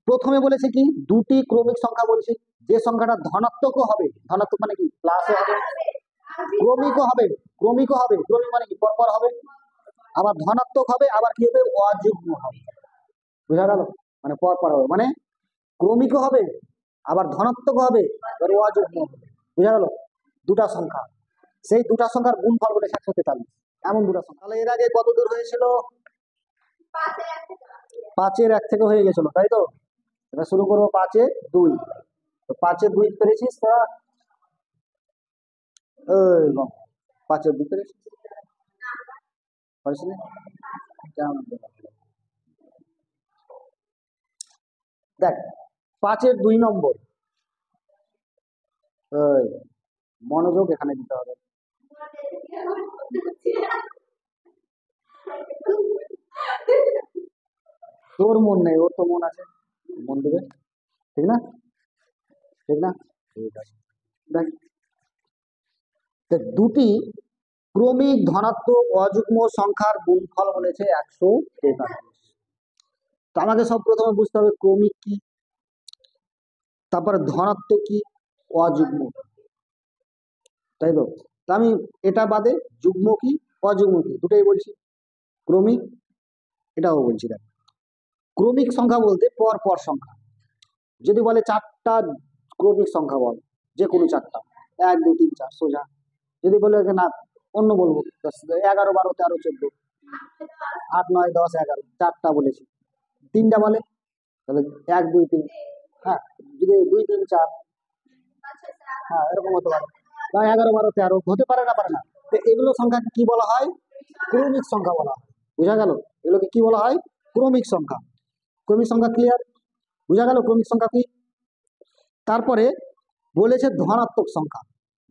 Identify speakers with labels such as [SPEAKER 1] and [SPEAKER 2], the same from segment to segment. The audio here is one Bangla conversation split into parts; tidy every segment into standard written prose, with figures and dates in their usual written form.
[SPEAKER 1] প্রথমে বলেছে কি দুটি ক্রমিক সংখ্যা বলছে, যে সংখ্যাটা ধনাত্মকও হবে, ধনাত্মক মানে কি প্লাসও হবে, ক্রমিকও হবে, ক্রমিকও হবে, ক্রমিক মানে কি পরপর হবে, আবার ধনাত্মক হবে, আবার কি হবে অযুগ্ম হবে। বুঝা গেল? মানে পরপর হবে, মানে ক্রমিকও হবে, আবার ধনাত্মক হবে, আবার অযুগ্ম হবে। বুঝা গেল? দুটা সংখ্যা, সেই দুটা সংখ্যার গুণফল বলে 143, এমন দুটা সংখ্যা। তাহলে এর আগে কত দূর হয়েছিল? 5-এর 1 থেকে হয়ে গেছিল, তাই তো? এবার শুরু করবো 5-এর 2। তো 5-এর 2 পেরেছিস তোরা? এই বাবা, 5-এর 2 পেরেছিস? পারিস না? কেমন ব্যাপার? দেখ, 5-এর 2 নম্বর, এই মনোযোগ এখানে দিতে হবে। তোর মন নেই, ওর তো মন আছে, মন দেবে, ঠিক না? ঠিক না? ঠিক আছে। দেখ, দেখ, দুটি ক্রমিক ধনাত্মক অযুগ্ম সংখ্যার গুণফল বলেছে 143। তো আমাকে সব প্রথমে বুঝতে হবে ক্রমিক কি, তারপরে ধনাত্মক কি, অযুগ্ম, তাই তো? তা আমি এটা বাদে যুগ্ম কি অযুগ্ম কি দুটোই বলছি, ক্রমিক এটাও বলছি। দেখ, ক্রমিক সংখ্যা বলতে পর পর সংখ্যা। যদি বলে 4টা ক্রমিক সংখ্যা বল, যে কোনো 4টা, 1 2 3 4 সোজা। যদি বলে যে না অন্য বলবো, 11 12 13 14 8 9 10 11, 4টা বলেছি। 3টা বলে তাহলে 1 2 3, হ্যাঁ, যদি 2 3 4, হ্যাঁ এরকম হতে পারে, বা 11 12 13 হতে পারে, না পারে না। তো এগুলো সংখ্যাকে কি বলা হয়? ক্রমিক সংখ্যা বলা হয়। বুঝা গেল? এগুলোকে কি বলা হয়? ক্রমিক সংখ্যা। ক্রমিক সংখ্যা ক্লিয়ার? বুঝা গেল ক্রমিক সংখ্যা কি? তারপরে বলেছে ধনাত্মক সংখ্যা।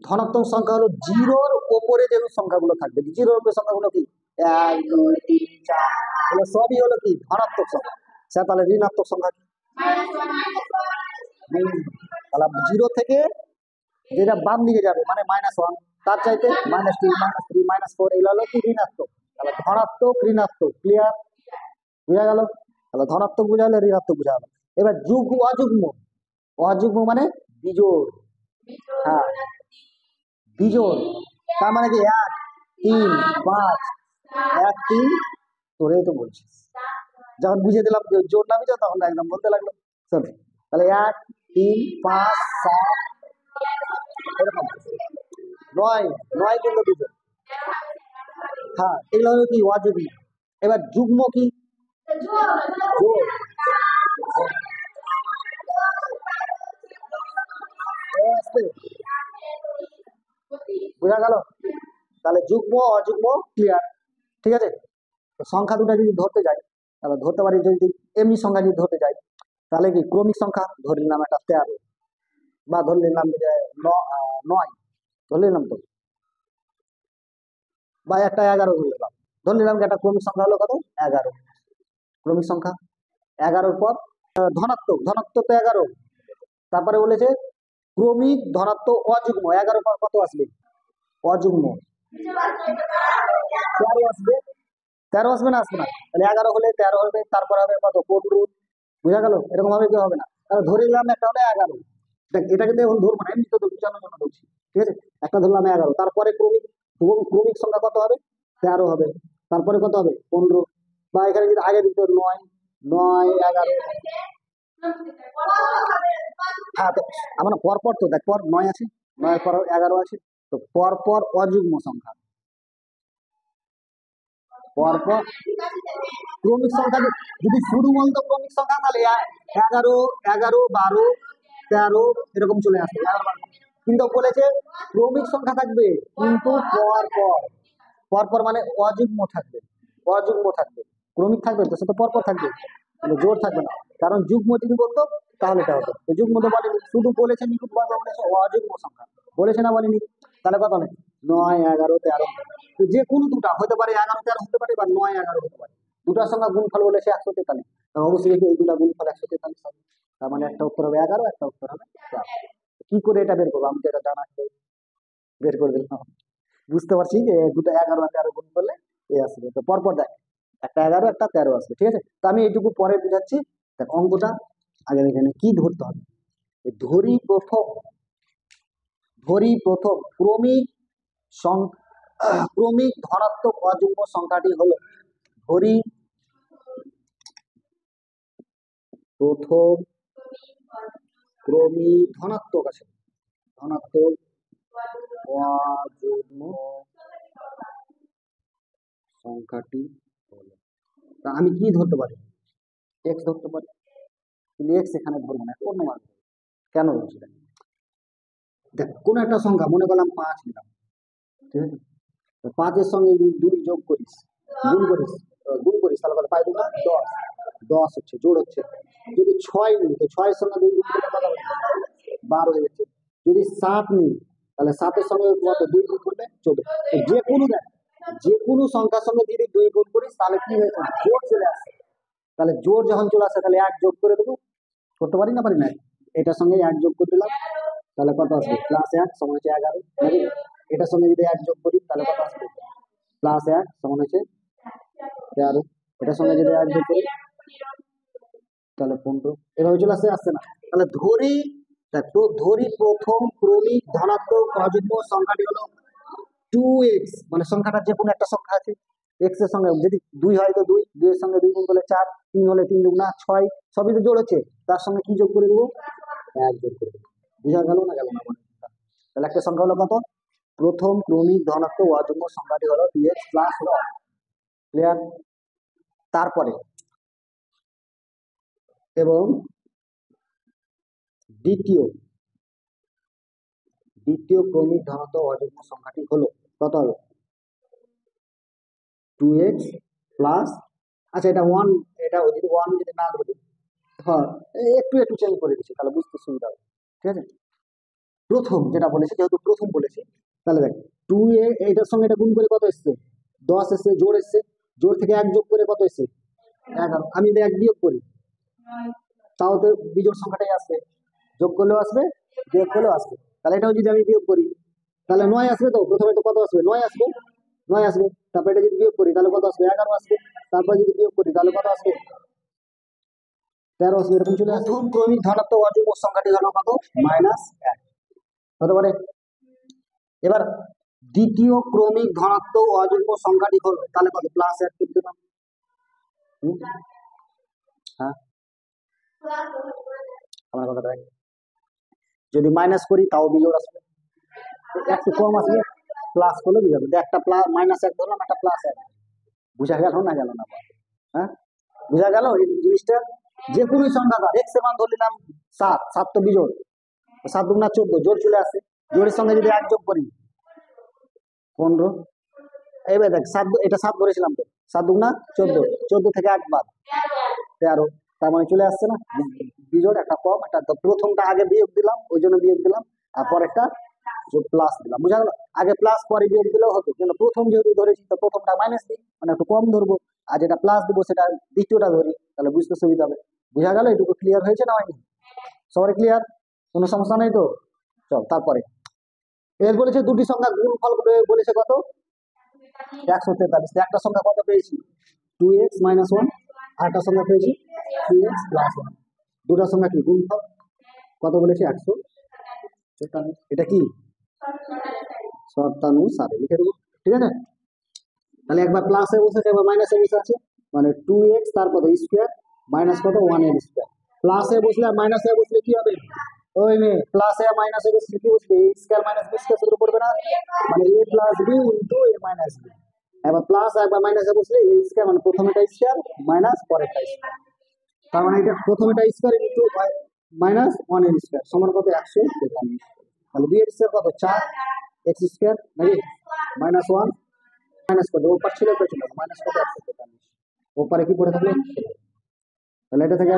[SPEAKER 1] ধনাত্মক সংখ্যা হলো জিরোর ওপরে যে সংখ্যাগুলো থাকবে, জিরোর উপরে সংখ্যাগুলো কি 1 2 3 4, এগুলো সবই হলো কি ধনাত্মক সংখ্যা। স্যার তাহলে ঋণাত্মক সংখ্যা কি? তাহলে জিরো থেকে যেটা বাম দিকে যাবে মানে -1, তার চাইতে -2 -3 -4, এগুলো হলো কি ঋণাত্মক। তাহলে ধনাত্মক ঋণাত্মক ক্লিয়ার? বুঝা গেল? তাহলে ধনাত্মক বোঝা হলো, ঋণাত্মক বোঝা হলো। এবার অযুগ্ম, অযুগ্ম মানে বিজোড়, হ্যাঁ বিজোড়। তার মানে কি 1 3 5, 1 3, তোরে তো বলছিস, যখন বুঝিয়ে দিলাম যে জোর না বিজোড়, তখন একদম বলতে লাগলো। চল তাহলে 1 3 5 7 এরকম, 9 9 কিন্তু বিজোড়, হ্যাঁ এগুলো হলো কি অযুগ্ম। এবার যুগ্ম কি? জোড়। বোঝা গেল? তাহলে যুগ্ম অযুগ্ম ক্লিয়ার, ঠিক আছে? তো সংখ্যা দুটা যদি ধরতে যাই, তাহলে ধরতে পারি, যদি এমনি সংখ্যা যদি ধরতে যাই, তাহলে কি ক্রমিক সংখ্যা ধরে নিলাম একটা 13, বা ধরে নিলাম যে 9 ধরে নিলাম তো, বা একটা 11 ধরে নিলাম, ধরে নিলাম যে একটা ক্রমিক সংখ্যা হলো কত 11, ক্রমিক সংখ্যা 11-র পর ধনাত্মক, ধনাত্মক তো 11। তারপরে বলেছে ক্রমিক ধনাত্মক অযুগ্ম, 11-র পর কত আসবে? অযুগ্ম 13 আসবে, 13 আসবে না? আসবে না? তাহলে 11 হলে 13 হবে, তারপর হবে কত 15। বুঝা গেল? এরকম ভাবে কি হবে না? তাহলে ধরে নিলাম একটা হলো 11, এটা কিন্তু এখন ধরবো না, এমনি তো বোঝানোর জন্য বলছি, ঠিক আছে? একটা ধরলাম 11, তারপরে ক্রমিক, ক্রমিক সংখ্যা কত হবে? 13 হবে, তারপরে কত হবে 15, বা এখানে যদি আগে দিত 9 9 11, হ্যাঁ তো আমার না পরপর, তো দেখ পর 9 আছে, 9 পর 11 আছে, তো পরপর অযুগ্ম সংখ্যা, পরপর ক্রমিক সংখ্যা। যদি শুরু বলতো ক্রমিক সংখ্যা, তাহলে 11 11 12 13 এরকম চলে আসবে, 11 12। কিন্তু বলেছে ক্রমিক সংখ্যা থাকবে, কিন্তু পরপর, পরপর মানে অযুগ্ম থাকবে, অযুগ্ম থাকবে। ক্রমিক থাকবে তো সে তো পরপর থাকবে, মানে জোর থাকবে না। কারণ যুগ্ম যদি বলতো তাহলে এটা হতো, তো যুগ্ম তো বলেনি, শুধু বলেছে নিখুঁত ভাবে বলেছে অযুগ্ম সংখ্যা, বলেছে না বলেনি? তাহলে কত নেই 9 11 13, তো যে কোনো দুটা হতে পারে, 11 13 হতে পারে, বা 9 11 হতে পারে। দুটার সঙ্গে গুণফল বলেছে 143, তাহলে অবশ্যই এই দুটা গুণফল 143 হবে। তার মানে একটা উত্তর হবে 11, একটা উত্তর হবে 13। কি করে এটা বের করবো? আমি তো এটা জানা ছিল, বের করে দিলাম। বুঝতে পারছি যে দুটো 11 আর 13 গুণ করলে এ আসবে। তো পরপর দেখ, একটা 11 একটা 13 আসবে, ঠিক আছে? তো আমি এইটুকু পরে বুঝাচ্ছি। দেখ অঙ্কটা আগে এখানে কি ধরতে হবে, ধরি প্রথম ক্রমিক ধনাত্মক অযুগ্ম সংখ্যাটি হলো, ধরি প্রথম ক্রমিক ধনাত্মক আছে, ধনাত্মক অযুগ্ম সংখ্যাটি হলো। তা আমি কি ধরতে পারি, এক্স ধরতে পারি, কিন্তু এক্স এখানে ধরবো না, অন্য মান। কেন বলছি দেখ, কোন একটা সংখ্যা মনে করলাম 5 নিলাম, ঠিক আছে, তো 5-এর সঙ্গে যদি 2 যোগ করিস, গুণ করিস তাহলে কত পাই, 2 না 10, 10 হচ্ছে, জোড় হচ্ছে। যদি 6 নিই তো 6-এর সঙ্গে 2 গুণ করলে কত হবে, 12 হয়ে যাচ্ছে। যদি 7 নিই তাহলে 7-এর সঙ্গে কত 2 গুণ করলে 14। যে কোনো দেখ, যে কোনো সংখ্যার সঙ্গে যদি 2 গুণ করিস তাহলে কি হয়েছে, জোড় চলে আসে। তাহলে জোড় যখন চলে আসে তাহলে 1 যোগ করে দেবো, করতে পারি না পারি না, এটার সঙ্গে 1 যোগ করে দিলাম তাহলে কত আসবে, +1 সমান হচ্ছে 11, নাকি? এটার সঙ্গে যদি 1 যোগ করি তাহলে কত আসবে, +1 সমান হচ্ছে 13। এটার সঙ্গে যদি 1 যোগ করি তাহলে 15, এভাবে চলে আসছে না? তাহলে ধরি প্রথম ক্রমিক ধনাত্মক অযুগ্ম সংখ্যাটি হলো 2x, মানে সংখ্যাটা যে কোনো একটা সংখ্যা আছে, x এর সঙ্গে যদি 2 হয় তো 2, 2 এর সঙ্গে 2 গুণ করলে 4, 3 হলে 3 দুগুণা 6, সবই তো জোড় হচ্ছে, তার সঙ্গে কি যোগ করে দেবো, 1 যোগ করে দেবো। বুঝা গেল না গেল না? তাহলে একটা সংখ্যা হলো কত, প্রথম ক্রমিক ধনাত্মক অযুগ্ম সংখ্যাটি হলো 2x + 1। ক্লিয়ার? তারপরে এবং দ্বিতীয় ক্রমিক ধনাত্মক অযুগ্ম সংখ্যাটি হলো কত হবে, 2x প্লাস, আচ্ছা এটা 1, এটা যদি 1 যদি না ধরি, হ্যাঁ একটু চেঞ্জ করে দিচ্ছি তাহলে বুঝতে সুবিধা হবে, ঠিক আছে। প্রথম যেটা বলেছে, যেহেতু প্রথম বলেছে, তাহলে দেখ 2a এইটার সঙ্গে এটা গুণ করে কত এসছে, 10 এসছে, জোড় এসছে, জোড় থেকে 1 যোগ করে কত এসছে, 11। আমি যদি 1 বিয়োগ করি তাও তো বিজোড় সংখ্যাটাই আসবে, যোগ করলেও আসবে, বিয়োগ করলেও আসবে। তাহলে এটাও যদি আমি বিয়োগ করি তাহলে 9 আসবে, তো প্রথমে তো কত আসবে, 9 আসবে, 9 আসবে। তারপরে এটা যদি বিয়োগ করি তাহলে কত আসবে, 11 আসবে। তারপর যদি বিয়োগ করি তাহলে কত আসবে, 13 আসবে। এরকম চলে আসবে। প্রথম ক্রমিক ধনাত্মক অযুগ্ম সংখ্যাটি হলো কত, -1 হতে পারে। এবার দ্বিতীয় ক্রমিক ধনাত্মক অযুগ্ম সংখ্যাটি হলো তাহলে কত, +1 করে দিলাম। হ্যাঁ আমার কথা দেখ, যদি মাইনাস করি তাও বিজোড় আসবে, একটু কম আসবে, প্লাস করলে বিজোড়। একটা -1 ধরলাম, একটা +1, বুঝা গেল না গেল না? হ্যাঁ বুঝা গেল এই জিনিসটা। যে কোনো সংখ্যা ধর, এক্স এর মান ধরে নিলাম 7, 7 তো বিজোড়, 7 দুগুণা 14, জোড় চলে আসে, জোড়ের সঙ্গে যদি 1 যোগ করি 15। এবার দেখ 7, এটা 7 ধরেছিলাম তো, 7 দুগুণা 14, 14 থেকে 1 বাদ 13, তার মানে চলে আসছে না বিজোড়, একটা কম, একটা তো প্রথমটা আগে বিয়োগ দিলাম ওই জন্য বিয়োগ দিলাম, আর পরেরটা প্লাস দিলাম। বুঝা গেল? আগে প্লাস পরে বিয়োগ দিলেও হতো, কিন্তু প্রথম যেহেতু ধরেছি তো প্রথমটা মাইনাস দিই, মানে একটু কম ধরবো, আর যেটা প্লাস দেবো সেটা দ্বিতীয়টা ধরি, তাহলে বুঝতে সুবিধা হবে। বুঝা গেল? এটুকু ক্লিয়ার হয়েছে না হয়নি? সবাই ক্লিয়ার? কোনো সমস্যা নেই তো? চল তারপরে এর বলেছে দুটি সংখ্যা গুণফল বলেছে কত, 143। একটা সংখ্যা কত পেয়েছি, 2x - 1, আর একটা সংখ্যা পেয়েছি 3x + 1। দুটা সংখ্যা কি গুণফল, কত বলেছে, 143। এটা কি শর্তানুসারে লিখে দেবো, ঠিক আছে। তাহলে একবার প্লাসে বসেছে, একবার মাইনাসে বসে আছে, মানে 2x তারপর স্কোয়ার মাইনাস কত 1 এর স্কোয়ার। প্লাসে বসলে আর মাইনাসে বসলে কি হবে, ওই মে প্লাসে আর মাইনাসে বসলে কি বসবে, a square minus b square সূত্র পড়বে না, মানে a + b * a - b। একবার প্লাস একবার মাইনাসে বসলে a স্কোয়ার, মানে প্রথমেটা স্কোয়ার মাইনাস পরেরটা স্কোয়ার, তার মানে এটা প্রথমেটা স্কোয়ার ইনটু -1 এর স্কোয়ার সমান কত, 143। তাহলে 2 এর স্কোয়ার কত, 4 x স্কোয়ার, নাকি -1 মাইনাস কত, ওপার ছিল তো ছিল মাইনাস কত, 143, ওপারে কি পড়ে থাকলো, তাহলে এটা থেকে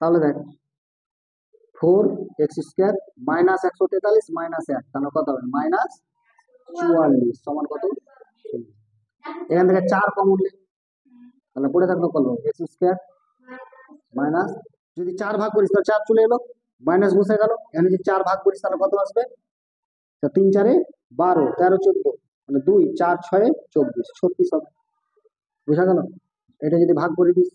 [SPEAKER 1] তাহলে দেখ 4x স্কোয়ার মাইনাস 143 মাইনাস 1, তাহলে কত হবে, -44 সমান কত, 40। এখান থেকে 4 কমন নেই, তাহলে পড়ে থাকলো কত, x স্কোয়ার মাইনাস, যদি 4 ভাগ করিস তাহলে 4 চলে এলো, মাইনাস বসে গেল। এখানে যদি 4 ভাগ করিস তাহলে কত আসবে, 3 4 12, 13 14, মানে 2 4 6 24, 36 হবে। বুঝা গেল? এটা যদি ভাগ করে দিস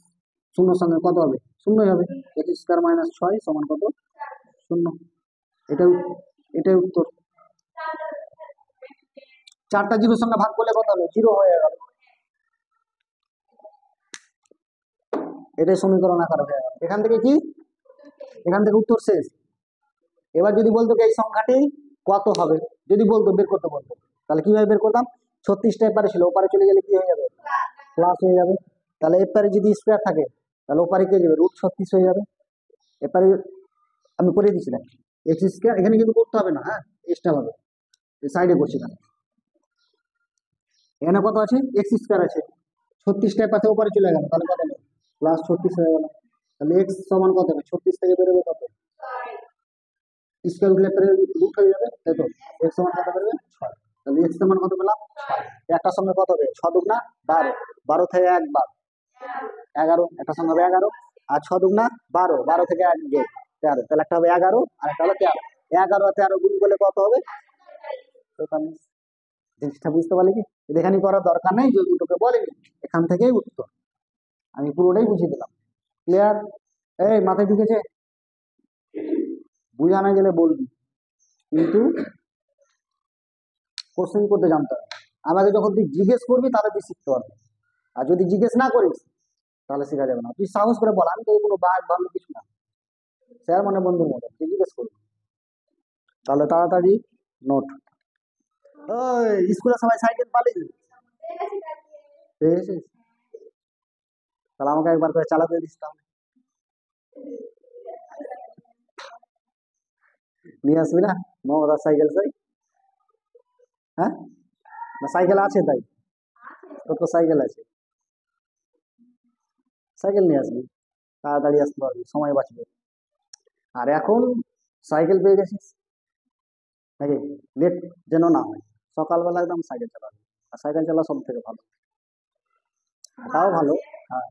[SPEAKER 1] শূন্যর সঙ্গে কত হবে? শূন্যই হবে। এক্স স্কোয়ার মাইনাস 6 সমান কত? শূন্য। এটাই এটাই উত্তর। 4টা জিরোর সঙ্গে ভাগ করলে কত হবে? 0 হয়ে গেল। এটাই সমীকরণ আকার হয়ে গেল। এখান থেকে কি? এখান থেকে উত্তর শেষ। এবার যদি বলতো এই সংখ্যাটি কত হবে, যদি বলতো বের করতে বলতো, তাহলে কিভাবে বের করতাম? 36টা এপারে ছিল, ওপারে চলে গেলে কি হয়ে যাবে? প্লাস হয়ে যাবে। তাহলে এপারে যদি স্কোয়ার থাকে তাহলে ওপারে কি হয়ে যাবে? √36 হয়ে যাবে। এপারে আমি করে দিচ্ছিলাম এক্স স্কোয়ার, এখানে কিন্তু করতে হবে না, হ্যাঁ এক্সট্রা হবে, সাইডে করছিলাম। এখানে কত আছে? এক্স স্কোয়ার আছে, 36টা পাশে ওপারে চলে গেল, তাহলে কত হবে? +36 হয়ে গেল। তাহলে এক্স সমান কত হবে? 36 থেকে বেরোবে কত? স্কোয়ার উঠলে রুট হয়ে যাবে, তাই তো? এক্স সমান কত বেরোবে? 6। তাহলে এক্স সমান কত পেলাম? 6। একটার সঙ্গে কত হবে? 6 দুগুণা 12, 12 থেকে 1 বার 11, একটা সঙ্গে হবে 11, আর 6 দুগুণা 12, 12 থেকে 1 যোগ 13, তাহলে একটা হবে 11 আর একটা হলো 13। 11 আর 13 গুণ করলে কত হবে? 43। জিনিসটা বুঝতে পারলে কি? এখানে করার দরকার নেই, যদি দুটোকে বলেনি, এখান থেকেই উত্তর। আমি পুরোটাই বুঝিয়ে দিলাম। ক্লিয়ার? এই মাথায় ঢুকেছে? বুঝা না গেলে বলবি, কিন্তু কোশ্চেন করতে জানতে হবে। আমাকে যখন তুই জিজ্ঞেস করবি তাহলে তুই শিখতে পারবি, আর যদি জিজ্ঞেস না করিস তাহলে শেখা যাবে না। তুই সাহস করে বল, আমি তো কোনো বাঘ ভালো কিছু না, স্যার মানে বন্ধুর মতো, তুই জিজ্ঞেস করবি তাহলে তাড়াতাড়ি নোট। ওই স্কুলে সবাই সাইকেল পালিয়ে পেয়েছিস, তাহলে আমাকে একবার করে চালাতে দিস, তাহলে নিয়ে আসবি না মমতার সাইকেল? চাই? হ্যাঁ, না সাইকেল আছে তাই? তোর তো সাইকেল আছে, সাইকেল নিয়ে আসবি, তাড়াতাড়ি আসতে পারবি, সময় বাঁচবে। আর এখন সাইকেল পেয়ে গেছিস নাকি, লেট যেন না হয়, সকালবেলা একদম সাইকেল চালাবি। আর সাইকেল চালা সব থেকে ভালো, তাও ভালো। হ্যাঁ,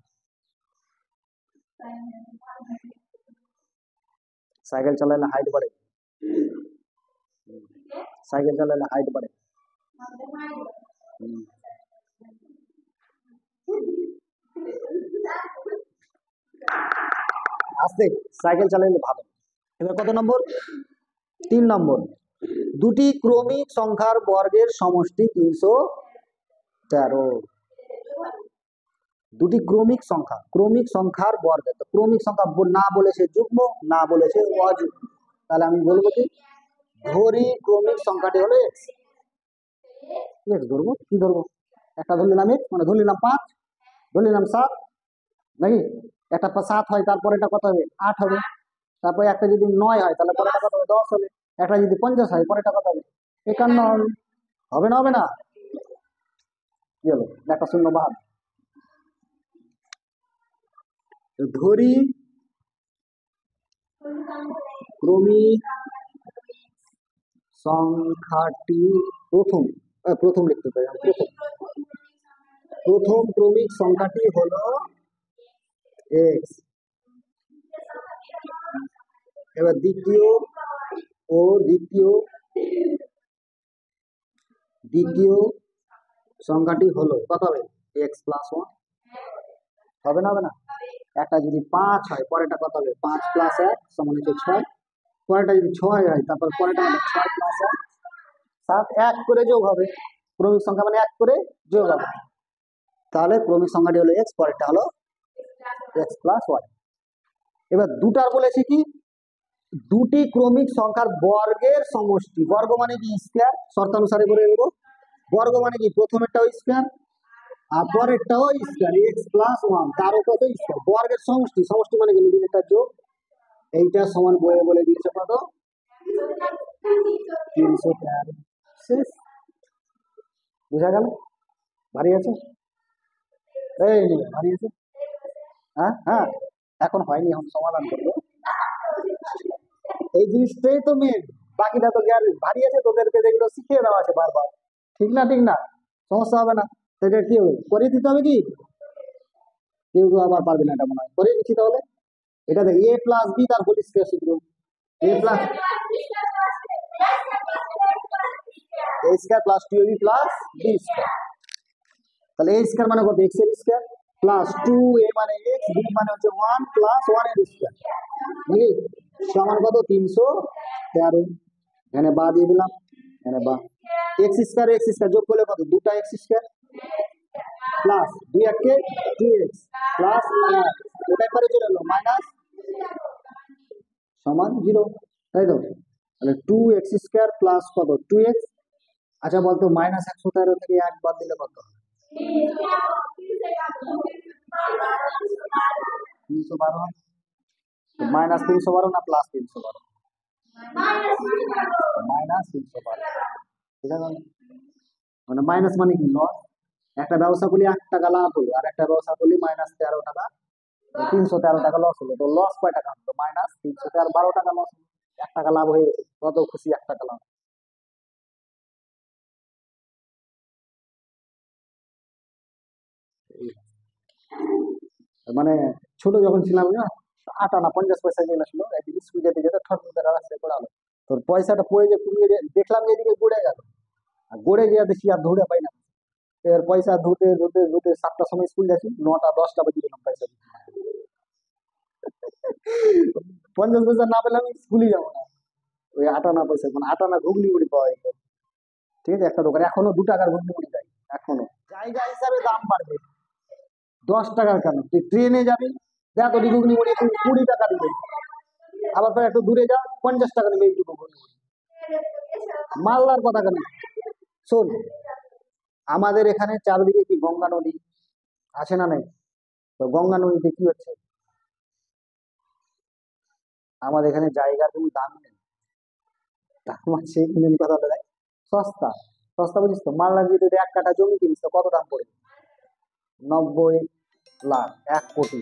[SPEAKER 1] সাইকেল চালালে হাইট বাড়ে, সাইকেল চালালে হাইট বাড়ে। হুম। আস্তে, সাইকেল চালালে ভালো। এবার কত নম্বর? 3 নম্বর। দুটি ক্রমিক সংখ্যার বর্গের সমষ্টি 313। দুটি ক্রমিক সংখ্যা, ক্রমিক সংখ্যার বর্গ, তো ক্রমিক সংখ্যা না বলেছে যুগ্ম, না বলেছে অযুগ্ম, তাহলে আমি বলবো কি ধরি ক্রমিক সংখ্যাটি হলো এক্স। এক্স ধরবো, কি ধরবো? একটা ধরে নিলাম এক্স, মানে ধরে নিলাম 5, ধরে নিলাম 7, নাকি? একটা 7 হয় তারপরে এটা কত হবে? 8 হবে। তারপরে একটা যদি 9 হয় তাহলে পরেটা কত হবে? 10 হবে। একটা যদি 50 হয় পরেটা কত হবে? 51 হবে। হবে না? হবে না? কি হলো? একটা শূন্য বাদ। ধরি ক্রমিক সংখ্যাটি প্রথম, প্রথম লিখতে পারি, প্রথম ক্রমিক সংখ্যাটি হলো এক্স। এবার দ্বিতীয় ও দ্বিতীয় সংখ্যাটি হলো কত হবে? x+1। হবে না? হবে না? একটা যদি 5 হয় পরেরটা কত হবে? 5+1 সমান হচ্ছে 6। পরেরটা যদি 6 হয় তারপর পরেরটা হবে 6+1 7, 1 করে যোগ হবে। ক্রমিক সংখ্যা মানে 1 করে যোগ হবে, তাহলে ক্রমিক সংখ্যাটি হলো এক্স, পরেরটা হলো x+1। এবার দুটার বলেছি কি দুটি ক্রমিক সংখ্যার বর্গের সমষ্টি, বর্গ মানে কি স্কয়ার, শর্তানুসারে করে দেবো। বর্গ মানে কি প্রথমেরটাও স্কয়ার আর পরেরটাও স্কয়ার, x+1 তারও কত স্কয়ার, বর্গের সমষ্টি, সমষ্টি মানে কি মিডিলেরটা যোগ। এইটা সমান বইয়ে বলে দিয়েছে কত? 313। শেষ। বুঝা গেল? ভারী আছে? এই ভারী আছে? হ্যাঁ হ্যাঁ, এখন হয়নি, এখন সমাধান করবো। এই জিনিসটাই তো মেন, বাকিটা তো জ্ঞান। ভারী আছে তোদেরকে যেগুলো শিখিয়ে দেওয়া আছে বারবার, ঠিক না? ঠিক না? সমস্যা হবে না? সেটা কি হবে? করে দিতে হবে কি? কেউ কেউ আবার পারবে না, এটা মনে হয়। করে দিচ্ছি তাহলে। এটা দেখ a+b তার হোল স্কয়ার সূত্র। a² + 2ab + b²। তাহলে a² মানে কত? x এর স্কয়ার। প্লাস 2a মানে x, b মানে হচ্ছে 1 প্লাস 1 এর স্কয়ার, বুঝলি? সমান কত? 313। এখানে বা দিয়ে দিলাম, এখানে বা। x স্কয়ার যোগ করলে কত? 2টা x স্কয়ার প্লাস 2 একে 2x প্লাস 1, ওটা পরে চলে এলো মাইনাস সমান 0, তাই তো? তাহলে 2x স্কয়ার প্লাস কত? 2x। আচ্ছা বলতো -113 থেকে 1 বাদ দিলে কত হবে? 312। -312 না +312? -312, ঠিক আছে? মানে মাইনাস মানে কি? লস। একটা ব্যবসা করলে 1 টাকা লাভ হলো, আর একটা ব্যবসা করলে -13 টাকা, 313 টাকা লস হলো। তো লস কয় টাকা হলো? -313, 12 টাকা লস হলো। 1 টাকা লাভ হয়ে গেছে, কত খুশি! 1 টাকা লাভ। মানে ছোট যখন ছিলাম না, আটা না 50 পয়সা নিয়ে আসলো, একদিন স্কুল যেতে যেতে ঠট করে রাস্তায় পড়ালো। তোর পয়সাটা পড়ে যে কুড়িয়ে দেখলাম যে এদিকে গড়ে গেল, আর গড়ে গিয়ে দেখি আর ধরে পাই না। এর পয়সা ধুতে ধুতে ধুতে 7টার সময় স্কুল যাচ্ছি, 9টা 10টা বেজে গেলাম পয়সা দিতে। 50 পয়সা না পেলে আমি স্কুলই যাবো না। ওই আটা না পয়সা, মানে আটা না ঘুগনি মুড়ি পাওয়া যেত, ঠিক আছে? একটা দোকান এখনো 2 টাকার ঘুগনি মুড়ি দেয় এখনো। জায়গা হিসাবে দাম বাড়বে, 10 টাকার কেন? তুই ট্রেনে যাবি, দেখ ওই ঘুগনি মুড়ি তুই 20 টাকা দিবে, আবার পরে একটু দূরে যা 50 টাকা নেবে একটু ঘুগনি মুড়ি। মালদার কথা কেন? শোন, আমাদের এখানে চারদিকে কি গঙ্গা নদী আছে না নাই? তো গঙ্গা নদীতে কি হচ্ছে? আমাদের এখানে জায়গার কোনো দাম নেই, দাম আছে মেন কথা হলো দেখ, সস্তা। সস্তা বুঝিস তো? মালদা যদি তুই 1 কাঠা জমি কিনিস তো কত দাম পড়ে? 90 লাখ, 1 কোটি।